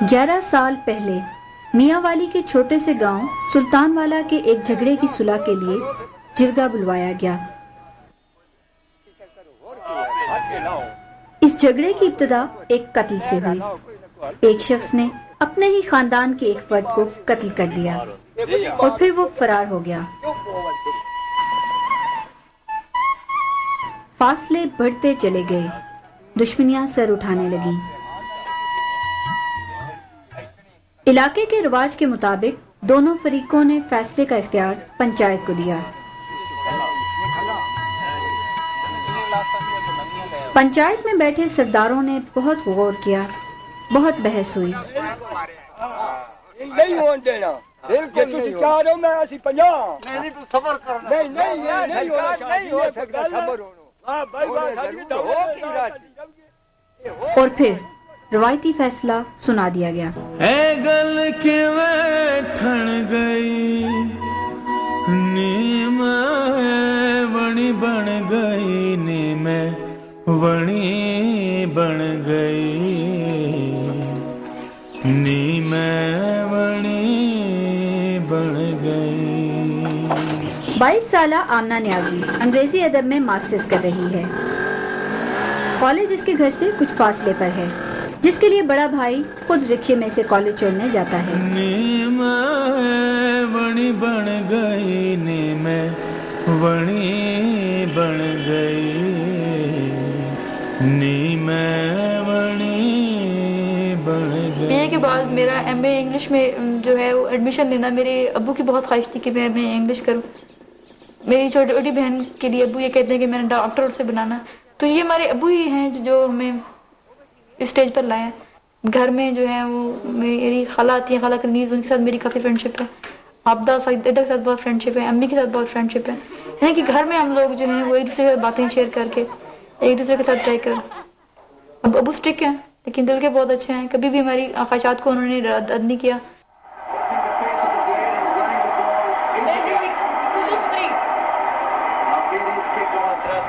11 سال پہلے میاں والی کے چھوٹے سے گاؤں سلطان والا کے ایک جھگڑے کی صلح کے لیے جرگہ بلوایا گیا۔ اس جھگڑے کی ابتدا ایک قتل سے ہوئی۔ ایک شخص نے اپنے ہی خاندان کے ایک فرد کو قتل کر دیا اور پھر وہ فرار ہو گیا۔ فاصلے بڑھتے چلے گئے، دشمنیاں سر اٹھانے لگیں۔ علاقے کے رواج کے مطابق دونوں فریقوں نے فیصلے کا اختیار پنچایت کو دیا۔ پنچایت میں بیٹھے سرداروں نے بہت غور کیا، بہت بحث ہوئی۔ اور پھر روایتی فیصلہ سنا دیا گیا۔ اے گل کیویں ٹھن گئی نیم بنی بن گئی، نیم بنی بن گئی، نیم بنی بن گئی۔ 22 سالہ آمنہ نیازی انگریزی ادب میں ماسٹرز کر رہی ہے۔ کالج اس کے گھر سے کچھ فاصلے پر ہے، جس کے لیے بڑا بھائی خود رکشے میں سے کالج چھوڑنے جاتا ہے۔ نیم بنی بن گئی، نیم بنی بن گئی، نیم بنی بن گئی۔ بی اے کے بعد میرا ایم اے انگلش میں جو ہے وہ ایڈمیشن لینا میرے ابو کی بہت خواہش تھی کہ میں انگلش کروں۔ میری چھوٹی بہن کے لیے ابو یہ کہتے ہیں کہ میں نے ڈاکٹر اسے بنانا، تو یہ ہمارے ابو ہی ہیں جو ہمیں اسٹیج پر لائے ہیں۔ گھر میں جو ہے وہ میری خالہ آتی ہیں، خالہ کنیز، ان کے ساتھ میری کافی فرینڈ شپ ہے۔ عابدہ سعیدہ کے ساتھ بہت فرینڈ شپ ہے، امی کے ساتھ بہت فرینڈ شپ ہے کہ گھر میں ہم لوگ جو ہیں وہ ایک دوسرے سے باتیں شیئر کر کے ایک دوسرے کے ساتھ رہ کر۔ ابو اسٹرک ہیں لیکن دل کے بہت اچھے ہیں، کبھی بھی ہماری خواہشات کو انہوں نے رد نہیں کیا۔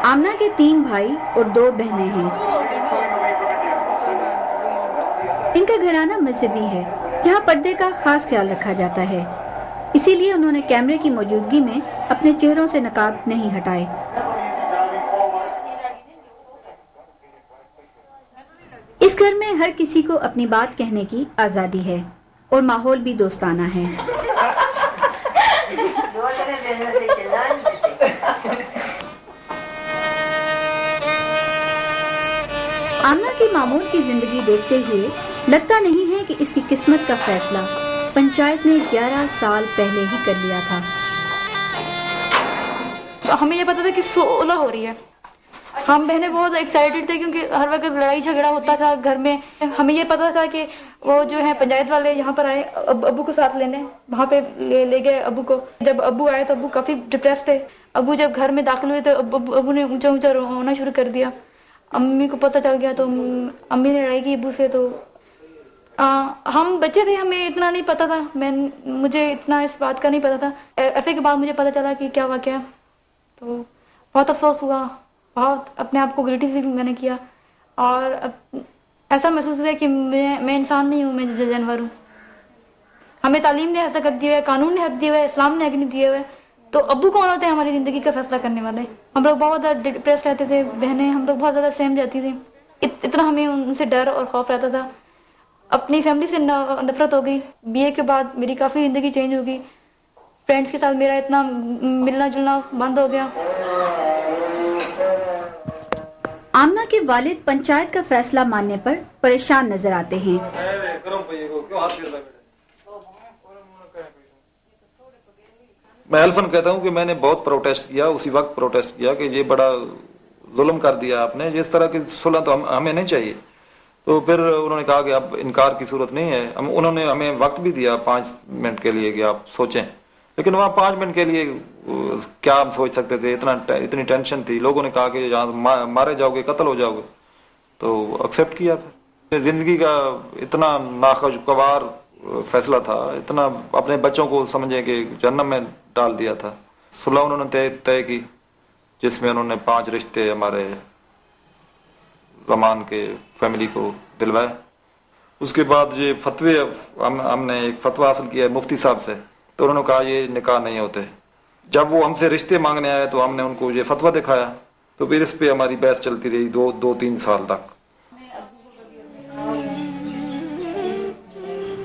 آمنہ کے 3 بھائی اور 2 بہنیں ہیں۔ ان کا گھرانہ مذہبی ہے، جہاں پردے کا خاص خیال رکھا جاتا ہے، اسی لیے انہوں نے کیمرے کی موجودگی میں اپنے چہروں سے نقاب نہیں ہٹائے۔ اس گھر میں ہر کسی کو اپنی بات کہنے کی آزادی ہے اور ماحول بھی دوستانہ ہے۔ آمنہ کی معمول کی زندگی دیکھتے ہوئے لگتا نہیں ہے کہ اس کی قسمت کا فیصلہ پنچایت نے 11 سال پہلے ہی کر لیا تھا۔ ہمیں یہ پتا تھا کہ صلح ہو رہی ہے، ہم بہنیں بہت ایکسائٹیڈ تھے کیونکہ ہر وقت لڑائی جھگڑا ہوتا تھا گھر میں۔ ہمیں یہ پتا تھا کہ وہ جو ہے پنچایت والے یہاں پر آئے ابو کو ساتھ لینے، وہاں پہ لے گئے ابو کو۔ جب ابو آئے تو ابو کافی ڈپریس تھے۔ ابو جب گھر میں داخل ہوئے تو ابو نے اونچا اونچا رونا شروع کر دیا۔ امی کو پتہ چل گیا تو امی نے لڑائی کی ابو سے۔ تو ہم بچے تھے، ہمیں اتنا نہیں پتا تھا، مجھے اتنا اس بات کا نہیں پتا تھا۔ ایف اے کے بعد مجھے پتا چلا کہ کیا واقعہ، تو بہت افسوس ہوا، بہت اپنے آپ کو گلٹی فیل میں نے کیا، اور ایسا محسوس ہوا کہ میں انسان نہیں ہوں، میں جانور ہوں۔ ہمیں تعلیم نے حق دیا ہے، قانون نے حق دیا ہے، اسلام نے حق نہیں دیا ہے، تو ابو کون ہوتے ہیں ہماری زندگی کا فیصلہ کرنے والے؟ ہم لوگ بہت زیادہ ڈپریس رہتے تھے، بہنیں ہم لوگ بہت زیادہ سہم جاتی تھی، اتنا ہمیں ان سے ڈر اور خوف رہتا تھا۔ اپنی فیملی سے نفرت ہو گئی۔ بی اے کے بعد میری کافی زندگی چینج ہو گئی، فرینڈس کے ساتھ میرا اتنا ملنا جلنا بند ہو گیا۔ آمنہ کے والد پنچایت کا فیصلہ ماننے پر پریشان نظر آتے ہیں۔ میں الفن کہتا ہوں کہ میں نے بہت پروٹیسٹ کیا، اسی وقت پروٹیسٹ کیا کہ یہ بڑا ظلم کر دیا آپ نے، جس طرح کی صلح تو ہمیں نہیں چاہیے۔ تو پھر انہوں نے کہا کہ اب انکار کی صورت نہیں ہے۔ انہوں نے ہمیں وقت بھی دیا 5 منٹ کے لیے کہ آپ سوچیں، لیکن وہاں 5 منٹ کے لیے کیا ہم سوچ سکتے تھے، اتنی ٹینشن تھی۔ لوگوں نے کہا کہ جہاں مارے جاؤ گے، قتل ہو جاؤ گے، تو ایکسیپٹ کیا۔ پھر زندگی کا اتنا ناخوشگوار فیصلہ تھا، اتنا اپنے بچوں کو سمجھے کہ جہنم میں ڈال دیا تھا۔ صلح انہوں نے طے کی، جس میں انہوں نے 5 رشتے ہمارے زمان کے فیملی کو دلوائے، اس کے بعد یہ فتوے ہم نے ایک فتویٰ حاصل کیا ہے مفتی صاحب سے، تو انہوں نے کہا یہ نکاح نہیں ہوتے. جب وہ ہم سے رشتے مانگنے آئے تو ہم نے ان کو یہ فتویٰ دکھایا، تو پھر اس پہ ہماری بحث چلتی رہی 2-3 سال تک.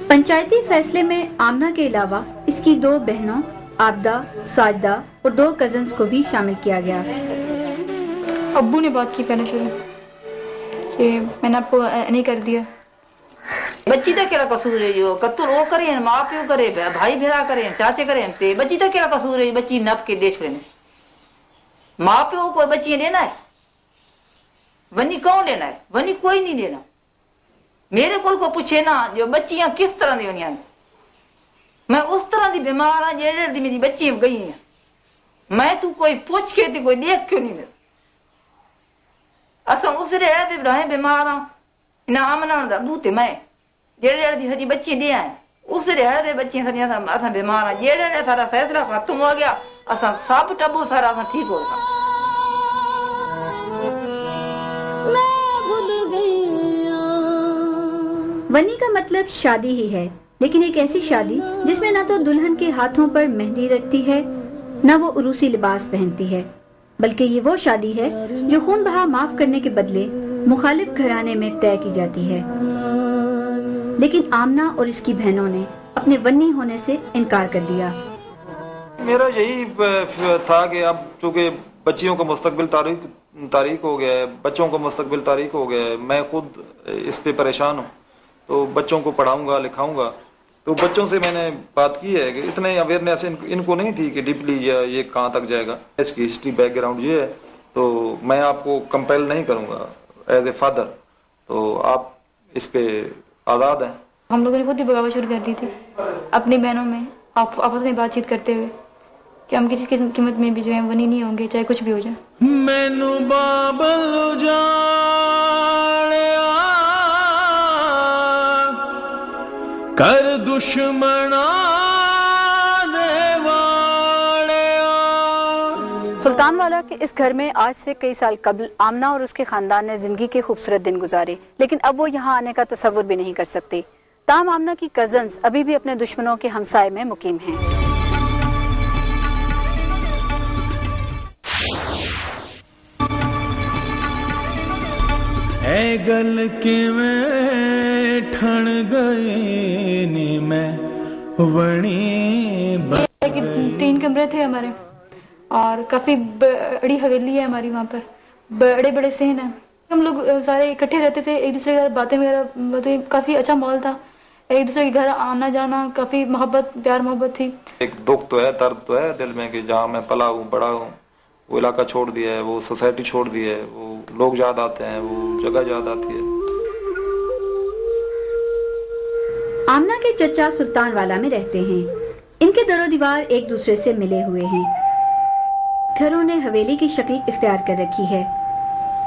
پنچایتی فیصلے میں آمنہ کے علاوہ اس کی 2 بہنوں عابدہ، ساجدہ اور 2 کزنز کو بھی شامل کیا گیا. ابو نے بات کی پہلے شروع کہ میں نے آپ کو نہیں کر دیا. بچی دا کیڑا قصور ہے جو قتل وہ کرے ماں پیو کرے بھائی بھیرا کرے چاچے کرے تے بچی دا کیڑا قصور ہے بچی نپ کے دیکھ لینے. ماں پیو کو بچی دینا ہے ونی کون دینا ہے؟ ونی کوئی نہیں دینا. میرے کو پوچھے نا جو بچیاں کس طرح دی ہونی ہیں، میں اس طرح دی بیمار ہاں جیڑے دی میری بچی گئی ہیں. میں تو کوئی پوچھ کے تے کوئی دیکھ کیوں نہیں دے. اساں اس رہے تے رہے بیمار ہاں نہ آمنا دا بوتے میں جیڑے دی سجی بچی دے ہیں اس رہے تے بچیاں سجی اساں بیمار ہاں جیڑے سارا فیصلہ ختم ہو گیا اساں سب ٹبو سارا اساں ٹھیک ہو گیا. ونی کا مطلب شادی ہی ہے، لیکن ایک ایسی شادی جس میں نہ تو دلہن کے ہاتھوں پر مہندی رکھتی ہے نہ وہ عروسی لباس پہنتی ہے، بلکہ یہ وہ شادی ہے جو خون بہا معاف کرنے کے بدلے مخالف گھرانے میں طے کی جاتی ہے. لیکن آمنہ اور اس کی بہنوں نے اپنے ونی ہونے سے انکار کر دیا. میرا یہی تھا کہ اب چونکہ بچیوں کا مستقبل تاریک ہو گیا ہے، بچوں کا مستقبل تاریک ہو گیا ہے، میں خود اس پہ پریشان ہوں، تو بچوں کو پڑھاؤں گا لکھاؤں گا. تو بچوں سے میں نے بات کی ہے کہ اتنے اویئرنیس ان کو نہیں تھی کہ ڈیپلی یہ کہاں تک جائے گا. اس کی ہسٹری بیک گراؤنڈ یہ ہے، تو میں آپ کو کمپیل نہیں کروں گا ایز اے فادر، تو آپ اس پہ آزاد ہیں. ہم لوگوں نے خود ہی بغاوت شروع کر دی تھی اپنی بہنوں میں آپس میں بات چیت کرتے ہوئے کہ ہم کسی قیمت میں بھی جو ہے ونی نہیں ہوں گے چاہے کچھ بھی ہو جائے. مینو بابل اجاڑیا کر دشمنا سلطان والا کے اس گھر میں آج سے کئی سال قبل آمنہ اور اس کے خاندان نے زندگی کے خوبصورت دن گزارے، لیکن اب وہ یہاں آنے کا تصور بھی نہیں کر سکتے. تاہم آمنہ کی کزنز ابھی بھی اپنے دشمنوں کے ہمسائے میں مقیم ہیں. اے گل کیویں ٹھن گئی نی میں ونی 3 کمرے تھے ہمارے اور کافی بڑی حویلی ہے ہماری، وہاں پر بڑے بڑے صحن ہیں. ہم لوگ سارے اکٹھے رہتے تھے، ایک دوسرے کے ساتھ باتیں وغیرہ، کافی اچھا ماحول تھا، ایک دوسرے کے گھر آنا جانا، کافی محبت پیار محبت تھی. ایک دکھ تو ہے، درد تو ہے دل میں کہ جہاں میں پلا ہوں بڑا ہوں وہ علاقہ چھوڑ دیا ہے، وہ سوسائٹی چھوڑ دی ہے، وہ لوگ یاد آتے ہیں، وہ جگہ یاد آتی ہے. آمنہ کے چچا سلطان والا میں رہتے ہیں. ان کے در و دیوار ایک دوسرے سے ملے ہوئے ہیں. گھروں نے حویلی کی شکل اختیار کر رکھی ہے.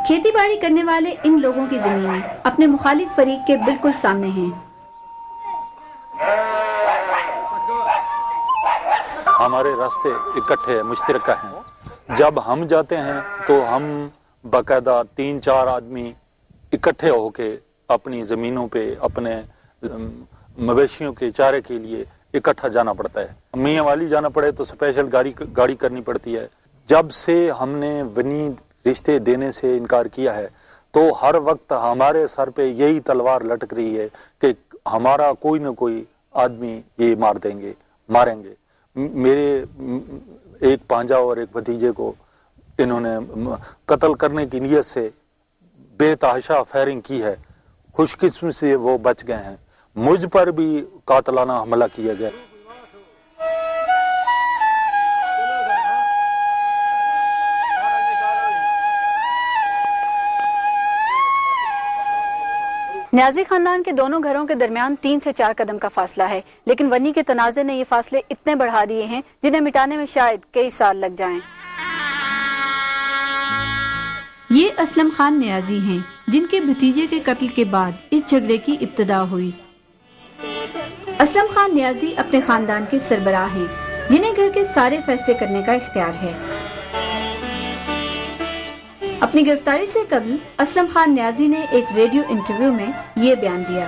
کھیتی باڑی کرنے والے ان لوگوں کی زمینیں اپنے مخالف فریق کے بالکل سامنے ہیں. ہمارے راستے اکٹھے مشترکہ ہیں. جب ہم جاتے ہیں تو ہم باقاعدہ 3-4 آدمی اکٹھے ہو کے اپنی زمینوں پہ اپنے مویشیوں کے چارے کے لیے اکٹھا جانا پڑتا ہے. میاں والی جانا پڑے تو اسپیشل گاڑی کرنی پڑتی ہے. جب سے ہم نے ونی رشتے دینے سے انکار کیا ہے تو ہر وقت ہمارے سر پہ یہی تلوار لٹک رہی ہے کہ ہمارا کوئی نہ کوئی آدمی یہ ماریں گے. میرے ایک پانجا اور ایک بھتیجے کو انہوں نے قتل کرنے کی نیت سے بے تحاشا فائرنگ کی ہے. خوش قسمتی سے وہ بچ گئے ہیں. مجھ پر بھی قاتلانہ حملہ کیا گیا. نیازی خاندان کے دونوں گھروں کے درمیان 3 سے 4 قدم کا فاصلہ ہے، لیکن ونی کے تنازع نے یہ فاصلے اتنے بڑھا دیے ہیں جنہیں مٹانے میں شاید کئی سال لگ جائیں. یہ اسلم خان نیازی ہیں جن کے بھتیجے کے قتل کے بعد اس جھگڑے کی ابتدا ہوئی. اسلم خان نیازی اپنے خاندان کے سربراہ ہیں جنہیں گھر کے سارے فیصلے کرنے کا اختیار ہے. اپنی گرفتاری سے قبل اسلم خان نیازی نے ایک ریڈیو انٹرویو میں یہ بیان دیا.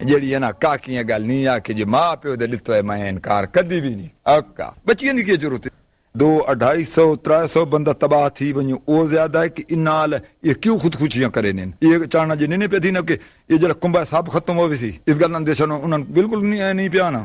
ਜਿਹੜੀ ਹੈ ਨਾ ਕਾਕੀਆਂ ਗੱਲ ਨਹੀਂ ਆ ਕਿ ਜੇ ਮਾਂ ਪਿਓ ਦੇ ਦਿੱਤਾ ਮੈਂ ਇਨਕਾਰ ਕਦੀ ਵੀ ਨਹੀਂ ਆਕਾ ਬੱਚਿਆਂ ਦੀ ਕੀ ਜ਼ਰੂਰਤ 2 250 300 ਬੰਦਾ ਤਬਾਹ ਥੀ ਵਣੋ ਉਹ ਜ਼ਿਆਦਾ ਹੈ ਕਿ ਇਨਾਲ ਇਹ ਕਿਉਂ ਖੁਦਕੁਸ਼ੀਆਂ ਕਰੇ ਨੇ ਇਹ ਚਾਹਣਾ ਜੇ ਨਹੀਂ ਪੈਦੀ ਨਾ ਕਿ ਇਹ ਜਿਹੜਾ ਕੁੰਭਾ ਸਭ ਖਤਮ ਹੋਵੇ ਸੀ ਇਸ ਗੱਲ ਨਾਲ ਦੇਸ਼ਾਂ ਨੂੰ ਉਹਨਾਂ ਬਿਲਕੁਲ ਨਹੀਂ ਪਿਆਣਾ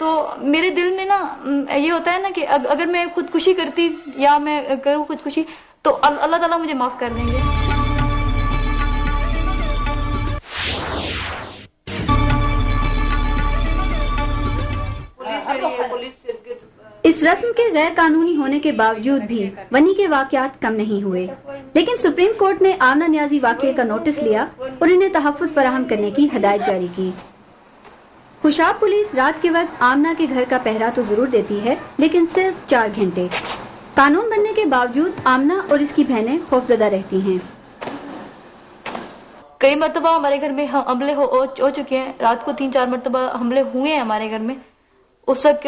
تو میرے دل میں نا یہ ہوتا ہے نا کہ اگر میں خودکشی کرتی یا میں کروں خودکشی تو اللہ تعالیٰ مجھے معاف کر دیں گے. اس رسم کے غیر قانونی ہونے کے باوجود بھی ونی کے واقعات کم نہیں ہوئے، لیکن سپریم کورٹ نے آمنہ نیازی واقعے کا نوٹس لیا اور انہیں تحفظ فراہم کرنے کی ہدایت جاری کی. خوشاب پولیس رات کے وقت آمنہ کے گھر کا پہرا تو ضرور دیتی ہے، لیکن صرف 4 گھنٹے. قانون بننے کے باوجود آمنہ اور اس کی بہنیں خوفزدہ رہتی ہیں. کئی مرتبہ ہمارے گھر میں حملے ہو چکے ہیں، رات کو 3-4 مرتبہ حملے ہوئے ہیں ہمارے گھر میں. اس وقت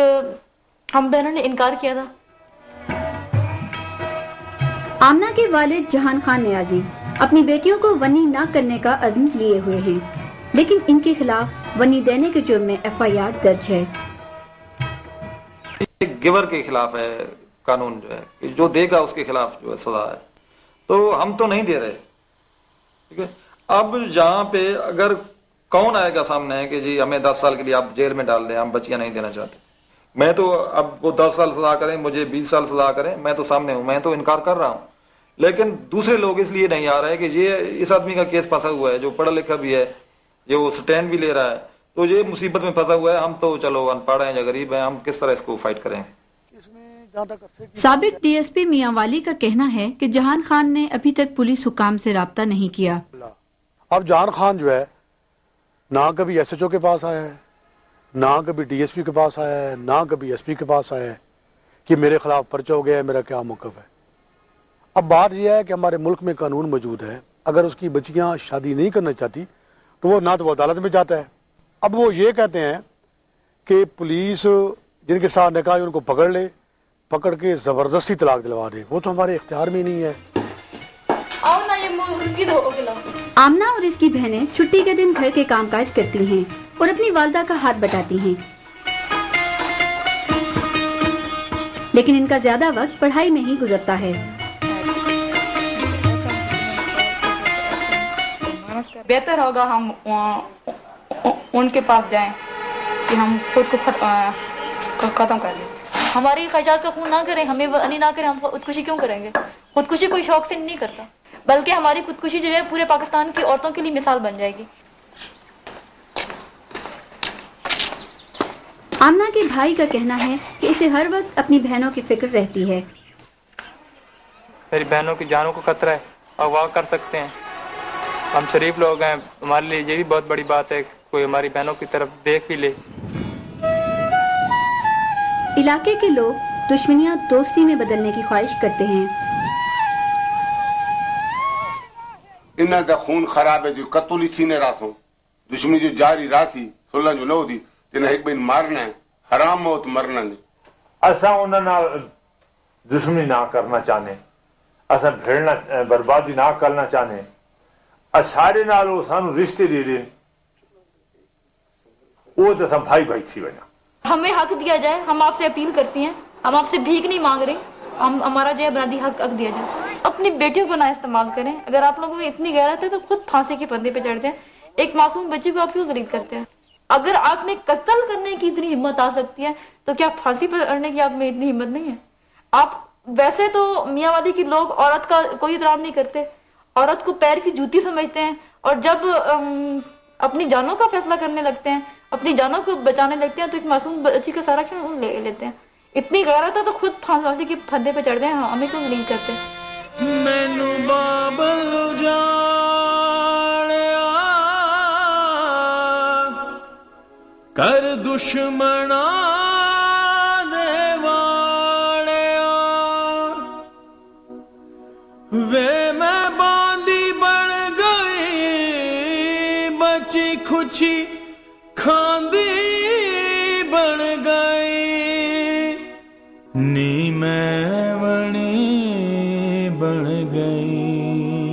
ہم بہنوں نے انکار کیا تھا. آمنہ کے والد جہان خان نیازی اپنی بیٹیوں کو ونی نہ کرنے کا عزم لیے ہوئے ہیں، لیکن ان کے خلاف ونی دینے کے جرم میں FIR درج ہے. گیور کے خلاف ہے قانون، جو ہے جو دے گا اس کے خلاف جو ہے سزا ہے. تو ہم تو نہیں دے رہے، ٹھیک ہے. اب جہاں پہ اگر کون آئے گا سامنے کہ جی ہمیں 10 سال کے لیے آپ جیل میں ڈال دیں، ہم بچیاں نہیں دینا چاہتے. میں تو اب وہ 10 سال سزا کریں، مجھے 20 سال سزا کریں، میں تو سامنے ہوں، میں تو انکار کر رہا ہوں. لیکن دوسرے لوگ اس لیے نہیں آ رہے کہ یہ اس آدمی کا کیس پھنسا ہوا ہے، جو پڑھا لکھا بھی ہے، جو وہ سٹینڈ بھی لے رہا ہے، تو یہ مصیبت میں پھنسا ہوا ہے. ہم تو چلو ان پڑھ ہیں یا غریب ہیں، ہم کس طرح اس کو فائٹ کریں. سابق DSP میاں والی کا کہنا ہے کہ جہان خان نے ابھی تک پولیس حکام سے رابطہ نہیں کیا. اب جہان خان جو ہے نہ کبھی SHO کے پاس آیا ہے، نہ کبھی DSP کے پاس آیا ہے، نہ کبھی SP کے پاس آیا ہے کہ میرے خلاف پرچہ ہو گیا ہے، میرا کیا موقف ہے. اب بات یہ ہے کہ ہمارے ملک میں قانون موجود ہے، اگر اس کی بچیاں شادی نہیں کرنا چاہتی تو وہ نہ تو وہ عدالت میں جاتا ہے. اب وہ یہ کہتے ہیں کہ پولیس جن کے ساتھ نکاح ان کو پکڑ لے، پکڑ کے زبردستی طلاق دلوا دے. وہ تو ہمارے اختیار میں نہیں ہے. آمنہ اور اس کی بہنیں چھٹی کے دن گھر کے کام کاج کرتی ہیں اور اپنی والدہ کا ہاتھ بٹاتی ہیں، لیکن ان کا زیادہ وقت پڑھائی میں ہی گزرتا ہے. بہتر ہوگا ہم ان کے پاس جائیں کہ ہم خود کو ختم کر دیں. ہماری خواہشات کا خون نہ کریں، ہمیں ونی نہ کریں. ہم خودکشی کیوں کریں گے؟ خودکشی کوئی شوق سے نہیں کرتا، بلکہ ہماری خودکشی جو ہے پورے پاکستان کی عورتوں کے لیے مثال بن جائے گی. آمنہ کے بھائی کا کہنا ہے کہ اسے ہر وقت اپنی بہنوں کی فکر رہتی ہے. میری بہنوں کی جانوں کو خطرہ ہے، اغوا کر سکتے ہیں. ہم شریف لوگ ہیں، ہمارے لیے یہ بھی بہت بڑی بات ہے کہ کوئی ہماری بہنوں کی طرف دیکھ بھی لے. علاقے کے لوگ دشمنیاں دوستی میں بدلنے کی خواہش کرتے ہیں. انہاں دا خون خراب ہے جو قتل ہی تھینے راسوں، دشمنی جو جاری راسی سلح جو نہ ہو دی تنہیں ایک بین مارنا ہے، حرام موت مرنا نہیں. اساں انہاں نال دشمنی نہ کرنا چاہنے، اساں بھیڑنا بربادی نہ کرنا چاہنے. سارے نال وہ سانو رشتے دے دیں، وہ تو سب بھائی بھائی تھی بنا. ہمیں حق دیا جائے. ہم آپ سے اپیل کرتی ہیں، ہم آپ سے بھیک نہیں مانگ رہے، ہمارا جو ہے برادری حق دیا جائے. اپنی بیٹیوں کو نہ استعمال کریں. اگر آپ لوگوں میں اتنی غیرت ہے تو خود پھانسی کے پردے پہ چڑھ جائیں. ایک معصوم بچی کو آپ کیوں ذلیل کرتے ہیں؟ اگر آپ میں قتل کرنے کی اتنی ہمت آ سکتی ہے تو کیا پھانسی پر چڑھنے کی آپ میں اتنی ہمت نہیں ہے؟ آپ ویسے تو میاں والی کے لوگ عورت کا کوئی احترام نہیں کرتے، عورت کو پیر کی جوتی سمجھتے ہیں، اور جب اپنی جانوں کا فیصلہ کرنے لگتے ہیں، اپنی جانوں کو بچانے لگتے ہیں تو ایک معصوم بچی کا سارا کیوں لے لیتے ہیں؟ اتنی غیرت ہے تو خود پھانسی کے پھندے پہ چڑھ جائیں. ہمیں کیوں ذلیل کرتے ہیں؟ مینو بابل جانیا کر دشمنا دے واڑیا وے میں باندی بن گئی بچی کھچی کھاندی بن گئی نی میں بنی بن گئی.